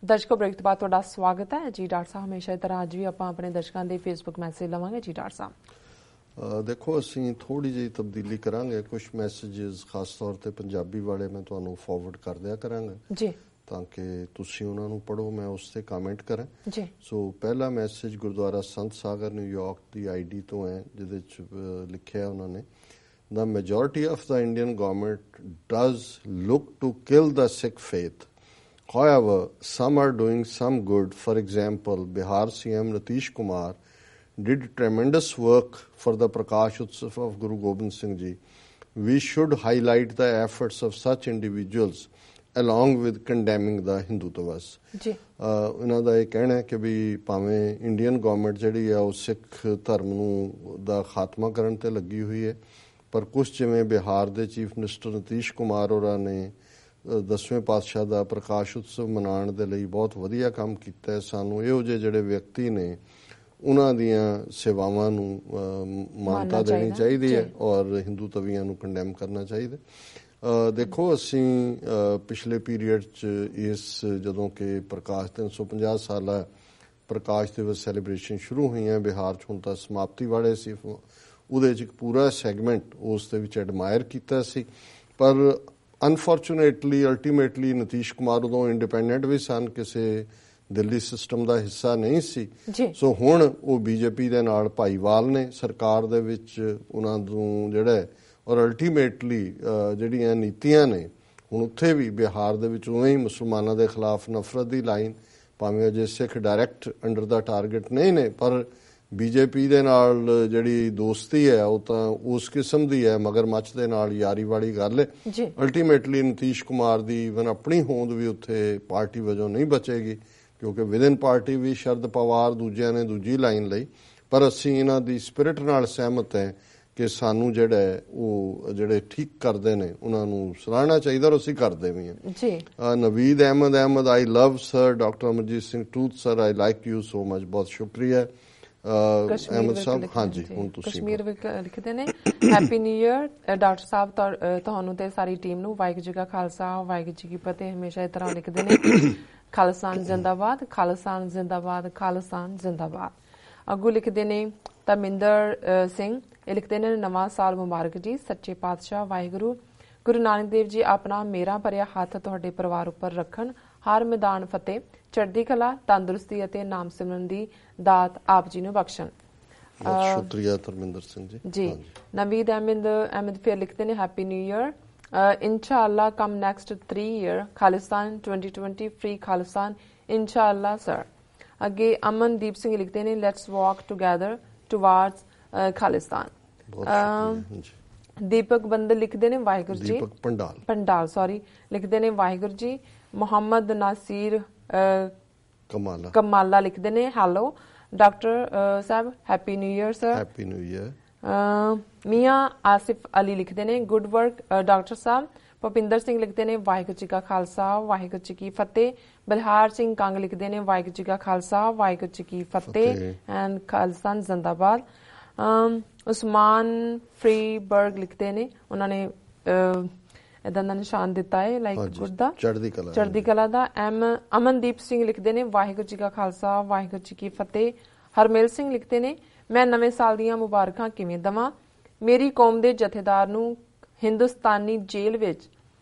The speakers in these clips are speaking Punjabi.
ਦਰਸ਼ਕੋ ਬ੍ਰੇਕ ਤੋਂ ਬਾਅਦ ਤੁਹਾਡਾ ਸਵਾਗਤ ਹੈ ਜੀ। ਡਾਕਟਰ ਸਾਹਿਬ ਹਮੇਸ਼ਾ ਦੀ ਤਰ੍ਹਾਂ ਅੱਜ ਵੀ ਆਪਾਂ ਆਪਣੇ ਦਰਸ਼ਕਾਂ ਦੇ ਫੇਸਬੁੱਕ ਮੈਸੇਜ ਲਵਾਂਗੇ ਜੀ। ਡਾਕਟਰ ਸਾਹਿਬ ਦੇਖੋ ਅਸੀਂ ਥੋੜੀ ਜਿਹੀ ਤਬਦੀਲੀ ਕਰਾਂਗੇ, ਕੁਝ ਮੈਸੇजेस ਖਾਸ ਤੌਰ ਤੇ ਪੰਜਾਬੀ ਵਾਲੇ ਮੈਂ ਤੁਹਾਨੂੰ ਫਾਰਵਰਡ ਕਰ ਦਿਆ ਕਰਾਂਗਾ ਜੀ, ਤਾਂ ਕਿ ਤੁਸੀਂ ਉਹਨਾਂ ਨੂੰ ਪੜ੍ਹੋ, ਮੈਂ ਉਸ ਤੇ ਕਮੈਂਟ ਕਰਾਂ ਜੀ। ਸੋ ਪਹਿਲਾ ਮੈਸੇਜ ਗੁਰਦੁਆਰਾ ਸੰਤ ਸਾਗਰ ਨਿਊਯਾਰਕ ਦੀ ਆਈਡੀ ਤੋਂ ਹੈ, ਜਿਹਦੇ ਚ ਲਿਖਿਆ ਉਹਨਾਂ ਨੇ, The majority of the Indian government does look to kill the Sikh faith. However, some are doing some good. For example, Bihar CM Nitish Kumar did tremendous work for the Prakash Utsav of Guru Gobind Singh Ji. We should highlight the efforts of such individuals along with condemning the Hindutva. ਇਹਨਾਂ ਦਾ ਇਹ ਕਹਿਣਾ ਹੈ ਕਿ ਵੀ ਭਾਵੇਂ ਇੰਡੀਅਨ ਗਵਰਨਮੈਂਟ ਜਿਹੜੀ ਆ ਉਹ ਸਿੱਖ ਧਰਮ ਨੂੰ ਦਾ ਖਾਤਮਾ ਕਰਨ ਤੇ ਲੱਗੀ ਹੋਈ ਹੈ, ਪਰ ਕੁਝ ਜਿਵੇਂ ਬਿਹਾਰ ਦੇ ਚੀਫ ਮਿਨਿਸਟਰ ਨਤੀਸ਼ ਕੁਮਾਰ ਹੋਰਾਂ ਨੇ 10ਵੇਂ ਪਾਤਸ਼ਾਹ ਦਾ ਪ੍ਰਕਾਸ਼ ਉਤਸਵ ਮਨਾਉਣ ਦੇ ਲਈ ਬਹੁਤ ਵਧੀਆ ਕੰਮ ਕੀਤਾ ਹੈ। ਸਾਨੂੰ ਇਹੋ ਜਿਹੇ ਜਿਹੜੇ ਵਿਅਕਤੀ ਨੇ ਉਹਨਾਂ ਦੀਆਂ ਸੇਵਾਵਾਂ ਨੂੰ ਮਾਨਤਾ ਦੇਣੀ ਚਾਹੀਦੀ ਹੈ ਔਰ ਹਿੰਦੂ ਤਵੀਆਂ ਨੂੰ ਕੰਡੈਮ ਕਰਨਾ ਚਾਹੀਦਾ। ਦੇਖੋ ਅਸੀਂ ਪਿਛਲੇ ਪੀਰੀਅਡ 'ਚ ਇਸ ਜਦੋਂ ਕਿ ਪ੍ਰਕਾਸ਼ 350 ਸਾਲਾ ਪ੍ਰਕਾਸ਼ ਦਿਵਸ ਸੈਲੀਬ੍ਰੇਸ਼ਨ ਸ਼ੁਰੂ ਹੋਈਆਂ ਬਿਹਾਰ 'ਚ, ਹੁਣ ਤਾਂ ਸਮਾਪਤੀ ਵਾਲੇ ਸੀ, ਉਹਦੇ 'ਚ ਇੱਕ ਪੂਰਾ ਸੈਗਮੈਂਟ ਉਸ ਦੇ ਵਿੱਚ ਐਡਮਾਇਰ ਕੀਤਾ ਸੀ। ਪਰ ਅਨਫੋਰਚੂਨੇਟਲੀ ਅਲਟੀਮੇਟਲੀ ਨਤੀਸ਼ ਕੁਮਾਰ ਉਦੋਂ ਇੰਡੀਪੈਂਡੈਂਟ ਵੀ ਸਨ, ਕਿਸੇ ਦਿੱਲੀ ਸਿਸਟਮ ਦਾ ਹਿੱਸਾ ਨਹੀਂ ਸੀ। ਸੋ ਹੁਣ ਉਹ ਬੀਜੇਪੀ ਦੇ ਨਾਲ ਭਾਈਵਾਲ ਨੇ ਸਰਕਾਰ ਦੇ ਵਿੱਚ, ਉਹਨਾਂ ਨੂੰ ਜਿਹੜਾ ਔਰ ਅਲਟੀਮੇਟਲੀ ਜਿਹੜੀਆਂ ਨੀਤੀਆਂ ਨੇ ਹੁਣ ਉੱਥੇ ਵੀ ਬਿਹਾਰ ਦੇ ਵਿੱਚ ਉਵੇਂ ਹੀ ਮੁਸਲਮਾਨਾਂ ਦੇ ਖਿਲਾਫ ਨਫ਼ਰਤ ਦੀ ਲਾਈਨ, ਭਾਵੇਂ ਅਜੇ ਸਿੱਖ ਡਾਇਰੈਕਟ ਅੰਡਰ ਦਾ ਟਾਰਗੇਟ ਨਹੀਂ ਨੇ, ਪਰ ਬੀਜੇਪੀ ਦੇ ਨਾਲ ਜਿਹੜੀ ਦੋਸਤੀ ਹੈ ਉਹ ਤਾਂ ਉਸ ਕਿਸਮ ਦੀ ਹੈ, ਮਗਰਮੱਛ ਦੇ ਨਾਲ ਯਾਰੀ ਵਾਲੀ ਗੱਲ ਹੈ। ਅਲਟੀਮੇਟਲੀ ਨਤੀਸ਼ ਕੁਮਾਰ ਦੀ ਇਵਨ ਆਪਣੀ ਹੋਂਦ ਵੀ ਉੱਥੇ ਪਾਰਟੀ ਵਜੋਂ ਨਹੀਂ ਬਚੇਗੀ, ਕਿਉਂਕਿ ਵਿਦਨ ਪਾਰਟੀ ਵੀ ਸ਼ਰਦ ਪਵਾਰ ਦੂਜਿਆਂ ਨੇ ਦੂਜੀ ਲਾਈਨ ਲਈ। ਪਰ ਅਸੀਂ ਇਹਨਾਂ ਦੀ ਸਪਿਰਿਟ ਨਾਲ ਸਹਿਮਤ ਹੈ ਕਿ ਸਾਨੂੰ ਜਿਹੜਾ ਹੈ ਉਹ ਜਿਹੜੇ ਠੀਕ ਕਰਦੇ ਨੇ ਉਹਨਾਂ ਨੂੰ ਸਰਾਹਣਾ ਚਾਹੀਦਾ ਔਰ ਅਸੀਂ ਕਰਦੇ ਵੀ ਹਾਂ। Naveed Ahmad I love sir, doctor Amarjit Singh truth sir I like you so much, ਬਹੁਤ ਸ਼ੁਕਰੀਆ। ਅਹਿਮਦ ਸਾਹਿਬ ਹਾਂਜੀ ਹੁਣ ਤੁਸੀਂ। ਕਸ਼ਮੀਰ ਲਿਖਦੇ ਨੇ ਹੈਪੀ ਨਿਊ ਈਅਰ ਡਾਕਟਰ ਸਾਹਿਬ ਤੁਹਾਨੂੰ ਤੇ ਸਾਰੀ ਟੀਮ ਨੂੰ, ਵਾਹਿਗੁਰੂ ਜੀ ਕਾ ਖਾਲਸਾ ਵਾਹਿਗੁਰੂ ਜੀ ਕੀ ਫਤਿਹ। ਹਮੇਸ਼ਾ ਇਸ ਤਰ੍ਹਾਂ ਲਿਖਦੇ ਨੇ, ਖਾਲਿਸਤਾਨ ਜ਼ਿੰਦਾਬਾਦ, ਖਾਲਿਸਤਾਨ ਜ਼ਿੰਦਾਬਾਦ, ਖਾਲਿਸਤਾਨ ਜ਼ਿੰਦਾਬਾਦ। ਅੱਗੂ ਲਿਖਦੇ ਨੇ ਧਰਮਿੰਦਰ ਸਿੰਘ, ਇਹ ਲਿਖਦੇ ਨੇ ਨਵਾਂ ਸਾਲ ਮੁਬਾਰਕ ਜੀ, ਸੱਚੇ ਪਾਤਸ਼ਾਹ ਵਾਹਿਗੁਰੂ ਗੁਰੂ ਨਾਨਕ ਦੇਵ ਜੀ ਆਪਣਾ ਮੇਰਾ ਭਰਿਆ ਹੱਥ ਤੁਹਾਡੇ ਪਰਿਵਾਰ ਉੱਪਰ ਰੱਖਣ, ਹਰ ਮੈਦਾਨ ਫਤਿਹ, ਚੜ੍ਹਦੀ ਕਲਾ, ਤੰਦਰੁਸਤੀ ਅਤੇ ਨਾਮ ਸਿਮਰਨ ਦੀ ਦਾਤ ਆਪ ਜੀ ਨੂੰ ਬਖਸ਼ਣ। ਬਹੁਤ ਸ਼ੁਕਰੀਆ ਧਰਮਿੰਦਰ ਸਿੰਘ ਜੀ। ਨਵੀਦ ਅਹਿਮਦ ਫਿਰ ਲਿਖਦੇ ਨੇ happy new year, inshallah come next 3 year Khalistan 2020 free Khalistan inshallah sir। ਅੱਗੇ ਅਮਨਦੀਪ ਸਿੰਘ ਲਿਖਦੇ ਨੇ let's walk together towards Khalistan। ਦੀਪਕ ਬੰਦਲ ਲਿਖਦੇ ਨੇ ਵਾਹਿਗੁਰੂ ਜੀ, ਪੰਡਾਲ ਸੌਰੀ ਲਿਖਦੇ ਨੇ ਵਾਹਿਗੁਰੂ ਜੀ। ਮੁਹੰਮਦ ਨਾਸੀਰ ਕਮਾਲਾ ਲਿਖਦੇ ਨੇ ਹੈਲੋ ਡਾਕਟਰ ਸਾਹਿਬ happy new year sir. Happy new year. Mian Asif Ali ਲਿਖਦੇ ਨੇ ਗੁੱਡ ਵਰਕ ਡਾਕਟਰ ਸਾਹਿਬ। ਭੁਪਿੰਦਰ ਸਿੰਘ ਲਿਖਦੇ ਨੇ ਵਾਹਿਗੁਰੂ ਜੀ ਕਾ ਖਾਲਸਾ ਵਾਹਿਗੁਰੂ ਜੀ ਕੀ ਫਤਿਹ। ਬਲਹਾਰ ਸਿੰਘ ਕੰਗ ਲਿਖਦੇ ਨੇ ਵਾਹਿਗੁਰੂ ਜੀ ਕਾ ਖਾਲਸਾ ਵਾਹਿਗੁਰੂ ਜੀ ਕੀ ਫਤਿਹ ਐਂਡ ਖਾਲਿਸਤਾਨ ਜ਼ਿੰਦਾਬਾਦ। ਉਸਮਾਨ ਫਰੀਬਰਗ ਲਿਖਦੇ ਨੇ, ਉਹਨਾਂ ਨੇ ਏਦਾਂ ਦਾ ਨਿਸ਼ਾਨ ਦਿੱਤਾ ਹੈ ਲਾਈਕ ਗੁੱਡ ਦਾ, ਚੜ੍ਹਦੀ ਕਲਾ ਦਾ। ਅਮਨਦੀਪ ਸਿੰਘ ਲਿਖਦੇ ਨੇ ਵਾਹਿਗੁਰੂ ਜੀ ਕਾ ਖਾਲਸਾ ਵਾਹਿਗੁਰੂ ਜੀ ਕੀ ਫਤਿਹ। ਹਰਮੇਲ ਸਿੰਘ ਲਿਖਦੇ ਨੇ ਮੈਂ ਨਵੇਂ ਸਾਲ ਦੀਆਂ ਮੁਬਾਰਕਾਂ ਕਿਵੇਂ ਦੇਵਾਂ, ਮੇਰੀ ਕੌਮ ਦੇ ਜਥੇਦਾਰ ਨੂੰ ਹਿੰਦੁਸਤਾਨੀ ਜੇਲ੍ਹ ਵਿੱਚ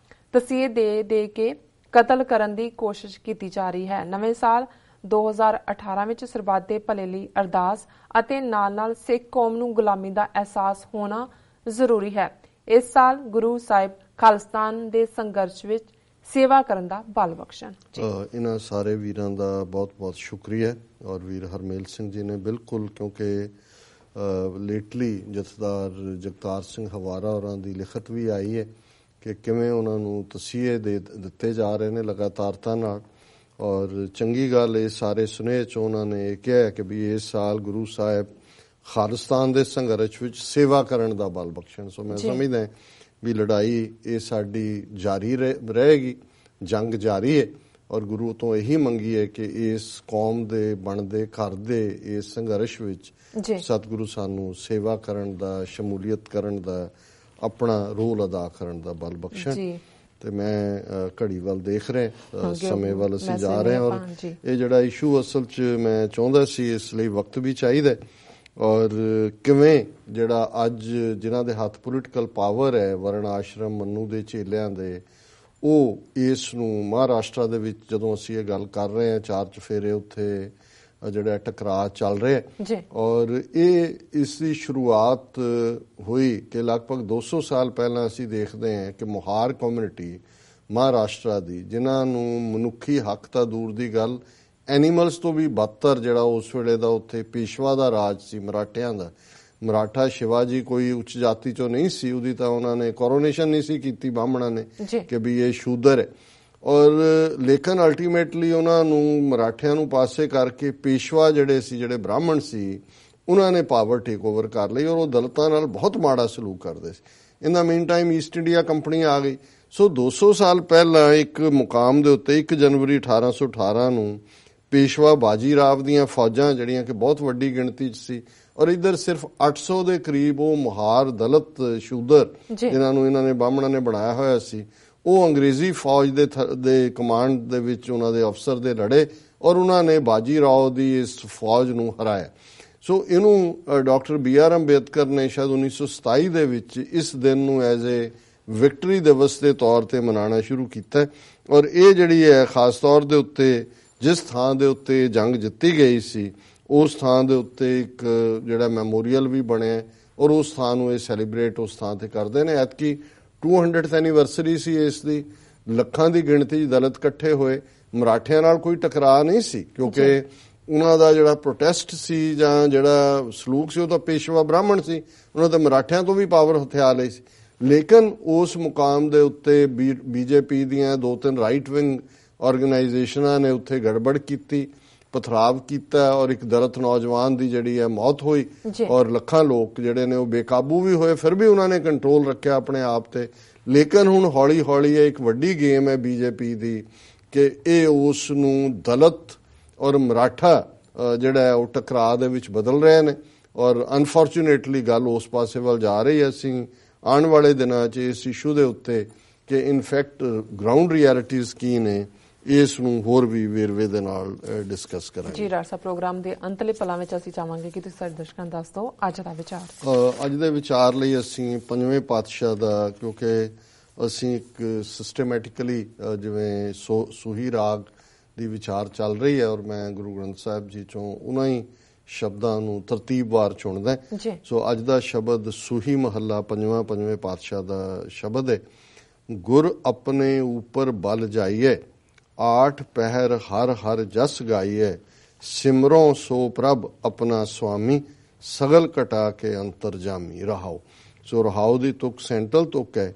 ਤਸੀਹੇ ਦੇ ਕੇ ਕਤਲ ਕਰਨ ਦੀ ਕੋਸ਼ਿਸ਼ ਕੀਤੀ ਜਾ ਰਹੀ ਹੈ। ਨਵੇਂ ਸਾਲ 2018 ਵਿੱਚ ਸਰਬੱਤ ਦੇ ਭਲੇ ਲਈ ਅਰਦਾਸ ਅਤੇ ਨਾਲ-ਨਾਲ ਸਿੱਖ ਕੌਮ ਨੂੰ ਗੁਲਾਮੀ ਦਾ ਅਹਿਸਾਸ ਹੋਣਾ ਜ਼ਰੂਰੀ ਹੈ। ਇਸ ਸਾਲ ਗੁਰੂ ਸਾਹਿਬ ਖਾਲਿਸਤਾਨ ਦੇ ਸੰਘਰਸ਼ ਵਿੱਚ ਸੇਵਾ ਕਰਨ ਦਾ ਬਲ ਬਖਸ਼ਣ। ਇਹਨਾਂ ਸਾਰੇ ਵੀਰਾਂ ਦਾ ਬਹੁਤ-ਬਹੁਤ ਸ਼ੁਕਰੀਆ। ਔਰ ਵੀਰ ਹਰਮੇਲ ਸਿੰਘ ਜੀ ਨੇ ਬਿਲਕੁਲ, ਕਿਉਂਕਿ ਲੇਟਲੀ ਜਥੇਦਾਰ ਜਗਤਾਰ ਸਿੰਘ ਹਵਾਰਾ ਹੋਰਾਂ ਦੀ ਲਿਖਤ ਵੀ ਆਈ ਹੈ ਕਿ ਕਿਵੇਂ ਉਹਨਾਂ ਨੂੰ ਤਸੀਹੇ ਦਿੱਤੇ ਜਾ ਰਹੇ ਨੇ ਲਗਾਤਾਰਤਾ ਨਾਲ। ਔਰ ਚੰਗੀ ਗੱਲ ਇਹ ਸਾਰੇ ਸੁਨੇਹੇ 'ਚ ਉਹਨਾਂ ਨੇ ਇਹ ਕਿਹਾ ਕਿ ਵੀ ਇਸ ਸਾਲ ਗੁਰੂ ਸਾਹਿਬ ਖਾਲਿਸਤਾਨ ਦੇ ਸੰਘਰਸ਼ ਵਿੱਚ ਸੇਵਾ ਕਰਨ ਦਾ ਬਲ ਬਖਸ਼ਣ। ਸੋ ਮੈਂ ਸਮਝਦਾ ਵੀ ਲੜਾਈ ਇਹ ਸਾਡੀ ਜਾਰੀ ਰਹੇਗੀ, ਜੰਗ ਜਾਰੀ ਹੈ ਔਰ ਗੁਰੂ ਤੋਂ ਇਹੀ ਮੰਗੀ ਹੈ ਕਿ ਇਸ ਕੌਮ ਦੇ ਬਣਦੇ ਘਰ ਦੇ ਇਸ ਸੰਘਰਸ਼ ਵਿੱਚ ਸਤਿਗੁਰੂ ਸਾਨੂੰ ਸੇਵਾ ਕਰਨ ਦਾ, ਸ਼ਮੂਲੀਅਤ ਕਰਨ ਦਾ, ਆਪਣਾ ਰੋਲ ਅਦਾ ਕਰਨ ਦਾ ਬਲ ਬਖਸ਼ਣ। ਤੇ ਮੈਂ ਘੜੀ ਵੱਲ ਦੇਖ ਰਿਹਾ, ਸਮੇਂ ਵੱਲ ਅਸੀਂ ਜਾ ਰਹੇ ਹਾਂ। ਔਰ ਇਹ ਜਿਹੜਾ ਇਸ਼ੂ ਅਸਲ 'ਚ ਮੈਂ ਚਾਹੁੰਦਾ ਸੀ, ਇਸ ਲਈ ਵਕਤ ਵੀ ਚਾਹੀਦਾ। ਔਰ ਕਿਵੇਂ ਜਿਹੜਾ ਅੱਜ ਜਿਨ੍ਹਾਂ ਦੇ ਹੱਥ ਪੋਲੀਟੀਕਲ ਪਾਵਰ ਹੈ, ਵਰਣ ਆਸ਼ਰਮ ਮੰਨੂ ਦੇ ਚੇਲਿਆਂ ਦੇ, ਉਹ ਇਸ ਨੂੰ ਮਹਾਰਾਸ਼ਟਰ ਦੇ ਵਿੱਚ ਜਦੋਂ ਅਸੀਂ ਇਹ ਗੱਲ ਕਰ ਰਹੇ ਹਾਂ, 4 ਚੁਫੇਰੇ ਉੱਥੇ ਜਿਹੜਾ ਟਕਰਾਅ ਚੱਲ ਰਿਹਾ, ਔਰ ਇਹ ਇਸ ਦੀ ਸ਼ੁਰੂਆਤ ਹੋਈ ਕਿ ਲਗਭਗ 200 ਸਾਲ ਪਹਿਲਾਂ ਅਸੀਂ ਦੇਖਦੇ ਹਾਂ ਕਿ ਮੋਹਾਰ ਕਮਿਊਨਿਟੀ ਮਹਾਰਾਸ਼ਟਰ ਦੀ, ਜਿਨ੍ਹਾਂ ਨੂੰ ਮਨੁੱਖੀ ਹੱਕ ਤਾਂ ਦੂਰ ਦੀ ਗੱਲ, ਐਨੀਮਲਸ ਤੋਂ ਵੀ ਬਦਤਰ ਜਿਹੜਾ ਉਸ ਵੇਲੇ ਦਾ ਉੱਥੇ ਪੇਸ਼ਵਾ ਦਾ ਰਾਜ ਸੀ, ਮਰਾਠਿਆਂ ਦਾ। ਮਰਾਠਾ ਸ਼ਿਵਾਜੀ ਕੋਈ ਉੱਚ ਜਾਤੀ ਚੋਂ ਨਹੀਂ ਸੀ, ਉਹਦੀ ਤਾਂ ਉਹਨਾਂ ਨੇ ਕੋਰੋਨੇਸ਼ਨ ਨਹੀਂ ਸੀ ਕੀਤੀ ਬਾਹਮਣਾਂ ਨੇ ਕਿ ਵੀ ਇਹ ਸ਼ੂਦਰ ਹੈ। ਔਰ ਲੇਕਿਨ ਅਲਟੀਮੇਟਲੀ ਉਹਨਾਂ ਨੂੰ ਮਰਾਠਿਆਂ ਨੂੰ ਪਾਸੇ ਕਰਕੇ ਪੇਸ਼ਵਾ ਜਿਹੜੇ ਸੀ, ਜਿਹੜੇ ਬ੍ਰਾਹਮਣ ਸੀ, ਉਹਨਾਂ ਨੇ ਪਾਵਰ ਟੇਕ ਓਵਰ ਕਰ ਲਈ ਔਰ ਉਹ ਦਲਿਤਾਂ ਨਾਲ ਬਹੁਤ ਮਾੜਾ ਸਲੂਕ ਕਰਦੇ ਸੀ। In the meantime East India Company ਆ ਗਈ। ਸੋ 200 ਸਾਲ ਪਹਿਲਾਂ ਇੱਕ ਮੁਕਾਮ ਦੇ ਉੱਤੇ 1 ਜਨਵਰੀ 1818 ਨੂੰ ਪੇਸ਼ਵਾ ਬਾਜੀ ਰਾਵ ਦੀਆਂ ਫੌਜਾਂ, ਜਿਹੜੀਆਂ ਕਿ ਬਹੁਤ ਵੱਡੀ ਗਿਣਤੀ 'ਚ ਸੀ, ਔਰ ਇੱਧਰ ਸਿਰਫ 800 ਦੇ ਕਰੀਬ ਉਹ ਮੁਹਾਰ ਦਲਿਤ ਸ਼ੂਦਰ, ਜਿਨ੍ਹਾਂ ਨੂੰ ਇਹਨਾਂ ਨੇ ਬਾਹਮਣਾਂ ਨੇ ਬਣਾਇਆ ਹੋਇਆ ਸੀ, ਉਹ ਅੰਗਰੇਜ਼ੀ ਫੌਜ ਦੇ ਕਮਾਂਡ ਦੇ ਵਿੱਚ ਉਹਨਾਂ ਦੇ ਅਫਸਰ ਦੇ ਲੜੇ ਔਰ ਉਹਨਾਂ ਨੇ ਬਾਜੀ ਰਾਓ ਦੀ ਇਸ ਫੌਜ ਨੂੰ ਹਰਾਇਆ। ਸੋ ਇਹਨੂੰ ਡਾਕਟਰ B.R. ਅੰਬੇਦਕਰ ਨੇ ਸ਼ਾਇਦ 1927 ਦੇ ਵਿੱਚ ਇਸ ਦਿਨ ਨੂੰ ਐਜ਼ ਏ ਵਿਕਟਰੀ ਦਿਵਸ ਦੇ ਤੌਰ ਤੇ ਮਨਾਉਣਾ ਸ਼ੁਰੂ ਕੀਤਾ। ਔਰ ਇਹ ਜਿਹੜੀ ਹੈ ਖਾਸ ਤੌਰ ਦੇ ਉੱਤੇ ਜਿਸ ਥਾਂ ਦੇ ਉੱਤੇ ਜੰਗ ਜਿੱਤੀ ਗਈ ਸੀ, ਉਸ ਥਾਂ ਦੇ ਉੱਤੇ ਇੱਕ ਜਿਹੜਾ ਮੈਮੋਰੀਅਲ ਵੀ ਬਣਿਆ ਔਰ ਉਸ ਥਾਂ ਨੂੰ ਇਹ ਸੈਲੀਬ੍ਰੇਟ ਉਸ ਥਾਂ ਤੇ ਕਰਦੇ ਨੇ। ਐਤਕੀ 200th ਐਨੀਵਰਸਰੀ ਸੀ ਇਸ ਦੀ, ਲੱਖਾਂ ਦੀ ਗਿਣਤੀ 'ਚ ਦਲਿਤ ਇਕੱਠੇ ਹੋਏ। ਮਰਾਠਿਆਂ ਨਾਲ ਕੋਈ ਟਕਰਾਅ ਨਹੀਂ ਸੀ ਕਿਉਂਕਿ ਉਹਨਾਂ ਦਾ ਜਿਹੜਾ ਪ੍ਰੋਟੈਸਟ ਸੀ ਜਾਂ ਜਿਹੜਾ ਸਲੂਕ ਸੀ ਉਹ ਤਾਂ ਪੇਸ਼ਵਾ ਬ੍ਰਾਹਮਣ ਸੀ, ਉਹਨਾਂ ਤਾਂ ਮਰਾਠਿਆਂ ਤੋਂ ਵੀ ਪਾਵਰ ਹਥਿਆ ਲਈ ਸੀ। ਲੇਕਿਨ ਉਸ ਮੁਕਾਮ ਦੇ ਉੱਤੇ BJP ਦੀਆਂ 2-3 ਰਾਈਟ ਵਿੰਗ ਆਰਗੇਨਾਈਜੇਸ਼ਨਾਂ ਨੇ ਉੱਥੇ ਗੜਬੜ ਕੀਤੀ, ਪਥਰਾਵ ਕੀਤਾ ਔਰ ਇੱਕ ਦਲਿਤ ਨੌਜਵਾਨ ਦੀ ਜਿਹੜੀ ਹੈ ਮੌਤ ਹੋਈ ਔਰ ਲੱਖਾਂ ਲੋਕ ਜਿਹੜੇ ਨੇ ਉਹ ਬੇਕਾਬੂ ਵੀ ਹੋਏ। ਫਿਰ ਵੀ ਉਹਨਾਂ ਨੇ ਕੰਟਰੋਲ ਰੱਖਿਆ ਆਪਣੇ ਆਪ ਤੇ। ਲੇਕਿਨ ਹੁਣ ਹੌਲੀ ਹੌਲੀ ਇਹ ਇੱਕ ਵੱਡੀ ਗੇਮ ਹੈ BJP ਦੀ ਕਿ ਇਹ ਉਸ ਨੂੰ ਦਲਿਤ ਔਰ ਮਰਾਠਾ ਜਿਹੜਾ ਹੈ ਉਹ ਟਕਰਾਅ ਦੇ ਵਿੱਚ ਬਦਲ ਰਹੇ ਨੇ ਔਰ ਅਨਫੋਰਚੂਨੇਟਲੀ ਗੱਲ ਉਸ ਪਾਸੇ ਵੱਲ ਜਾ ਰਹੀ ਹੈ। ਅਸੀਂ ਆਉਣ ਵਾਲੇ ਦਿਨਾਂ 'ਚ ਇਸ ਇਸ਼ੂ ਦੇ ਉੱਤੇ ਕਿ ਇਨਫੈਕਟ ਗਰਾਊਂਡ ਰਿਐਲਿਟੀਜ਼ ਕੀ ਨੇ, ਇਸ ਨੂੰ ਹੋਰ ਵੀ ਵੇਰਵੇ ਦੇ ਨਾਲ ਡਿਸਕਸ ਕਰਾਂਗੇ। ਜੀ ਰਾਜਾ, ਪ੍ਰੋਗਰਾਮ ਦੇ ਅੰਤਲੇ ਪਲਾਂ ਵਿੱਚ ਅਸੀਂ ਚਾਹਾਂਗੇ ਕਿ ਤੁਸੀਂ ਸਾਡੇ ਦਰਸ਼ਕਾਂ ਨੂੰ ਦੱਸ ਦਿਓ ਅੱਜ ਦਾ ਵਿਚਾਰ। ਅੱਜ ਦੇ ਵਿਚਾਰ ਲਈ ਅਸੀਂ ਪੰਜਵੇਂ ਪਾਤਸ਼ਾਹ ਦਾ, ਕਿਉਂਕਿ ਅਸੀਂ ਇੱਕ ਸਿਸਟਮੈਟਿਕਲੀ ਜਿਵੇਂ ਸੂਹੀ ਰਾਗ ਦੀ ਵਿਚਾਰ ਚੱਲ ਰਹੀ ਹੈ ਔਰ ਮੈਂ ਗੁਰੂ ਗ੍ਰੰਥ ਸਾਹਿਬ ਜੀ ਚੋਂ ਉਹਨਾਂ ਹੀ ਸ਼ਬਦਾਂ ਨੂੰ ਤਰਤੀਬਵਾਰ ਚੁਣਦਾ। ਸੋ ਅੱਜ ਦਾ ਸ਼ਬਦ ਸੂਹੀ ਮਹੱਲਾ ਪੰਜਵੇਂ ਪਾਤਸ਼ਾਹ ਦਾ ਸ਼ਬਦ ਹੈ। ਗੁਰ ਆਪਣੇ ਉੱਪਰ ਬਲ ਜਾਈਏ, 8 ਪਹਿਰ ਹਰ ਹਰ ਜਸ ਗਾਈਏ, ਸਿਮਰੋਂ ਸੋ ਪ੍ਰਭ ਆਪਣਾ ਸੁਆਮੀ, ਸਗਲ ਕਟਾ ਕੇ ਅੰਤਰਜਾਮੀ। ਰਹਾਓ। ਸੋ ਰਹਾਓ ਦੀ ਤੁਕ ਸੈਂਟਰਲ ਤੁਕ ਹੈ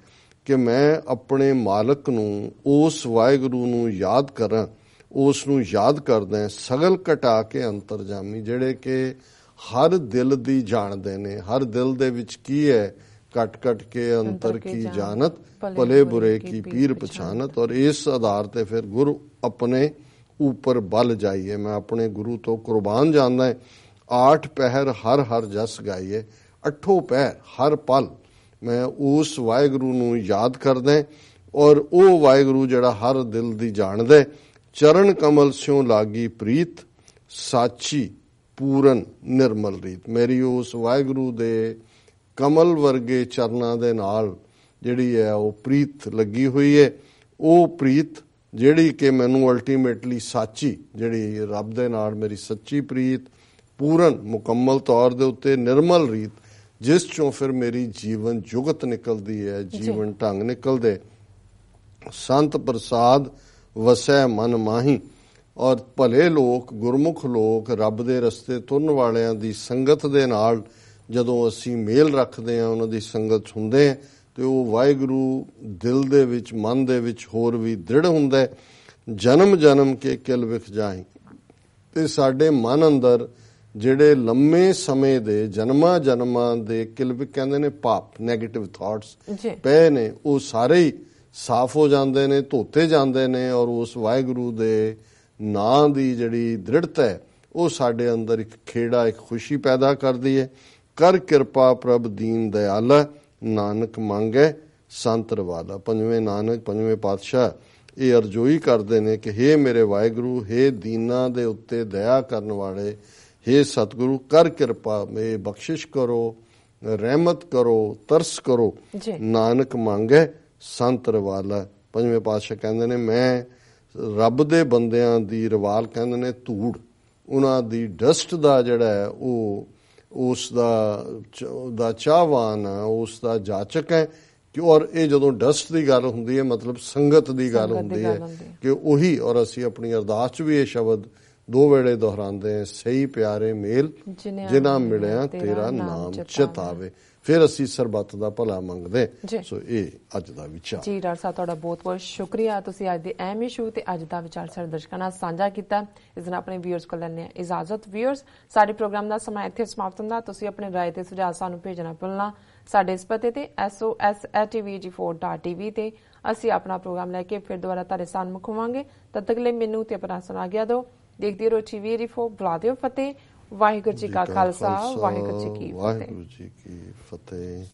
ਕਿ ਮੈਂ ਆਪਣੇ ਮਾਲਕ ਨੂੰ, ਉਸ ਵਾਹਿਗੁਰੂ ਨੂੰ ਯਾਦ ਕਰਾਂ, ਉਸ ਨੂੰ ਯਾਦ ਕਰਦਾ ਸਗਲ ਕਟਾ ਕੇ ਅੰਤਰਜਾਮੀ, ਜਿਹੜੇ ਕਿ ਹਰ ਦਿਲ ਦੀ ਜਾਣਦੇ ਨੇ। ਹਰ ਦਿਲ ਦੇ ਵਿੱਚ ਕੀ ਹੈ, ਕਟ ਕਟ ਕੇ ਅੰਤਰ ਕੀ ਜਾਣਤ, ਭਲੇ ਬੁਰੇ ਕੀ ਪੀਰ ਪਛਾਨਤ। ਔਰ ਇਸ ਆਧਾਰ ਤੇ ਫਿਰ ਗੁਰੂ ਆਪਣੇ ਉੱਪਰ ਬਲ ਜਾਈਏ, ਮੈਂ ਆਪਣੇ ਗੁਰੂ ਤੋਂ ਕੁਰਬਾਨ ਜਾਂਦਾ ਹੈ। 8 ਪਹਿਰ ਹਰ ਹਰ ਜਸ ਗਾਈਏ, 8 ਪਹਿਰ ਹਰ ਪਲ ਮੈਂ ਉਸ ਵਾਹਿਗੁਰੂ ਨੂੰ ਯਾਦ ਕਰਦਾ ਔਰ ਉਹ ਵਾਹਿਗੁਰੂ ਜਿਹੜਾ ਹਰ ਦਿਲ ਦੀ ਜਾਣਦਾ। ਚਰਨ ਕਮਲ ਸਿਉ ਲਾਗੀ ਪ੍ਰੀਤ, ਸਾਚੀ ਪੂਰਨ ਨਿਰਮਲ ਰੀਤ। ਮੇਰੀ ਉਸ ਵਾਹਿਗੁਰੂ ਦੇ ਕਮਲ ਵਰਗੇ ਚਰਨਾਂ ਦੇ ਨਾਲ ਜਿਹੜੀ ਹੈ ਉਹ ਪ੍ਰੀਤ ਲੱਗੀ ਹੋਈ ਹੈ। ਉਹ ਪ੍ਰੀਤ ਜਿਹੜੀ ਕਿ ਮੈਨੂੰ ਅਲਟੀਮੇਟਲੀ ਸਾਚੀ, ਜਿਹੜੀ ਰੱਬ ਦੇ ਨਾਲ ਮੇਰੀ ਸੱਚੀ ਪ੍ਰੀਤ, ਪੂਰਨ ਮੁਕੰਮਲ ਤੌਰ ਦੇ ਉੱਤੇ ਨਿਰਮਲ ਰੀਤ, ਜਿਸ ਚੋਂ ਫਿਰ ਮੇਰੀ ਜੀਵਨ ਜੁਗਤ ਨਿਕਲਦੀ ਹੈ, ਜੀਵਨ ਢੰਗ ਨਿਕਲਦੇ। ਸੰਤ ਪ੍ਰਸਾਦ ਵਸੈ ਮਨ ਮਾਹੀ। ਔਰ ਭਲੇ ਲੋਕ, ਗੁਰਮੁਖ ਲੋਕ, ਰੱਬ ਦੇ ਰਸਤੇ ਤੁਰਨ ਵਾਲਿਆਂ ਦੀ ਸੰਗਤ ਦੇ ਨਾਲ ਜਦੋਂ ਅਸੀਂ ਮੇਲ ਰੱਖਦੇ ਹਾਂ, ਉਹਨਾਂ ਦੀ ਸੰਗਤ ਹੁੰਦੇ ਹਾਂ, ਤੇ ਉਹ ਵਾਹਿਗੁਰੂ ਦਿਲ ਦੇ ਵਿੱਚ, ਮਨ ਦੇ ਵਿੱਚ ਹੋਰ ਵੀ ਦ੍ਰਿੜ ਹੁੰਦਾ। ਜਨਮ ਜਨਮ ਕੇ ਕਿਲ ਵਿਖ ਜਾਈ। ਤੇ ਸਾਡੇ ਮਨ ਅੰਦਰ ਜਿਹੜੇ ਲੰਮੇ ਸਮੇਂ ਦੇ ਜਨਮਾਂ ਦੇ ਕਿਲ ਵਿਖ ਕਹਿੰਦੇ ਨੇ ਪਾਪ, ਨੈਗੇਟਿਵ ਥਾਟਸ ਪਏ ਨੇ, ਉਹ ਸਾਰੇ ਹੀ ਸਾਫ਼ ਹੋ ਜਾਂਦੇ ਨੇ, ਧੋਤੇ ਜਾਂਦੇ ਨੇ ਔਰ ਉਸ ਵਾਹਿਗੁਰੂ ਦੇ ਨਾਂ ਦੀ ਜਿਹੜੀ ਦ੍ਰਿੜਤਾ ਹੈ ਉਹ ਸਾਡੇ ਅੰਦਰ ਇੱਕ ਖੇੜਾ, ਇੱਕ ਖੁਸ਼ੀ ਪੈਦਾ ਕਰਦੀ ਹੈ। ਕਰ ਕਿਰਪਾ ਪ੍ਰਭ ਦੀਨ ਦਿਆਲਾ, ਨਾਨਕ ਮੰਗੈ ਸੰਤ ਰਵਾਲਾ। ਪੰਜਵੇਂ ਨਾਨਕ ਪੰਜਵੇਂ ਪਾਤਸ਼ਾਹ ਇਹ ਅਰਜ਼ੋਈ ਕਰਦੇ ਨੇ ਕਿ ਹੇ ਮੇਰੇ ਵਾਹਿਗੁਰੂ, ਹੇ ਦੀਨਾਂ ਦੇ ਉੱਤੇ ਦਇਆ ਕਰਨ ਵਾਲੇ, ਹੇ ਸਤਿਗੁਰੂ, ਕਰ ਕਿਰਪਾ, ਮੇ ਬਖਸ਼ਿਸ਼ ਕਰੋ, ਰਹਿਮਤ ਕਰੋ, ਤਰਸ ਕਰੋ। ਨਾਨਕ ਮੰਗੈ ਸੰਤ ਰਵਾਲਾ। ਪੰਜਵੇਂ ਪਾਤਸ਼ਾਹ ਕਹਿੰਦੇ ਨੇ ਮੈਂ ਰੱਬ ਦੇ ਬੰਦਿਆਂ ਦੀ, ਰਵਾਲ ਕਹਿੰਦੇ ਨੇ ਧੂੜ, ਉਹਨਾਂ ਦੀ ਡਸਟ ਦਾ ਜਿਹੜਾ ਹੈ ਉਹ ਉਸ ਦਾ ਚਾਹਵਾਨ ਹੈ, ਉਸ ਦਾ ਜਾਚਕ ਹੈ। ਕਿ ਔਰ ਇਹ ਜਦੋਂ ਡਸਟ ਦੀ ਗੱਲ ਹੁੰਦੀ ਹੈ ਮਤਲਬ ਸੰਗਤ ਦੀ ਗੱਲ ਹੁੰਦੀ ਹੈ ਕਿ ਉਹੀ। ਔਰ ਅਸੀਂ ਆਪਣੀ ਅਰਦਾਸ 'ਚ ਵੀ ਇਹ ਸ਼ਬਦ 2 ਵੇਲੇ ਦੁਹਰਾਉਂਦੇ ਹਾਂ, ਸਹੀ ਪਿਆਰੇ ਮੇਲ ਜਿਨ੍ਹਾਂ ਮਿਲਿਆ ਤੇਰਾ ਨਾਮ ਚਿਤਾਵੇ। ਫਿਰ ਅਸੀਂ ਸਰਬੱਤ ਦਾ ਭਲਾ ਮੰਗਦੇ। ਸੋ ਇਹ ਅੱਜ ਦਾ ਵਿਚਾਰ ਜੀ। ਡਾਕਟਰ ਸਾਹਿਬ ਤੁਹਾਡਾ ਬਹੁਤ ਬਹੁਤ ਸ਼ੁਕਰੀਆ, ਤੁਸੀਂ ਅੱਜ ਦੇ ਅਹਿਮ ਇਸ਼ੂ ਤੇ ਅੱਜ ਦਾ ਵਿਚਾਰ ਸਾਡੇ ਦਰਸ਼ਕਾਂ ਨਾਲ ਸਾਂਝਾ ਕੀਤਾ। ਇਸ ਨਾਲ ਆਪਣੇ ਵਿਊਅਰਸ ਕੋਲ ਲੈਂਦੇ ਹਾਂ ਇਜਾਜ਼ਤ। ਵਿਊਅਰਸ, ਸਾਡੇ ਪ੍ਰੋਗਰਾਮ ਦਾ ਸਮਾਂ ਇੱਥੇ ਸਮਾਪਤ ਹੁੰਦਾ। ਤੁਸੀਂ ਆਪਣੇ ਰਾਏ ਤੇ ਸੁਝਾਅ ਸਾਨੂੰ ਭੇਜਣਾ ਭੁੱਲਣਾ। ਸਾਡੇ ਇਸ ਪਤੇ ਤੇ SOS@tvg4.tv ਤੇ ਅਸੀਂ ਆਪਣਾ ਪ੍ਰੋਗਰਾਮ ਲੈ ਕੇ ਫਿਰ ਦੁਬਾਰਾ ਤੁਹਾਡੇ ਸਾਹਮਣੇ ਹੋਵਾਂਗੇ। ਤਦ ਤੱਕ ਲਈ ਮੈਨੂੰ ਤੇ ਆਪਣਾ ਸੁਣਾ ਗਿਆ ਦਿਓ। ਦੇਖਦੇ ਰਹੋ TV84। ਬੁਲਾ ਦਿਓ ਫਤਿਹ। ਵਾਹਿਗੁਰੂ ਜੀ ਕਾ ਖਾਲਸਾ, ਵਾਹਿਗੁਰੂ ਜੀ ਕੀ ਫਤਿਹ।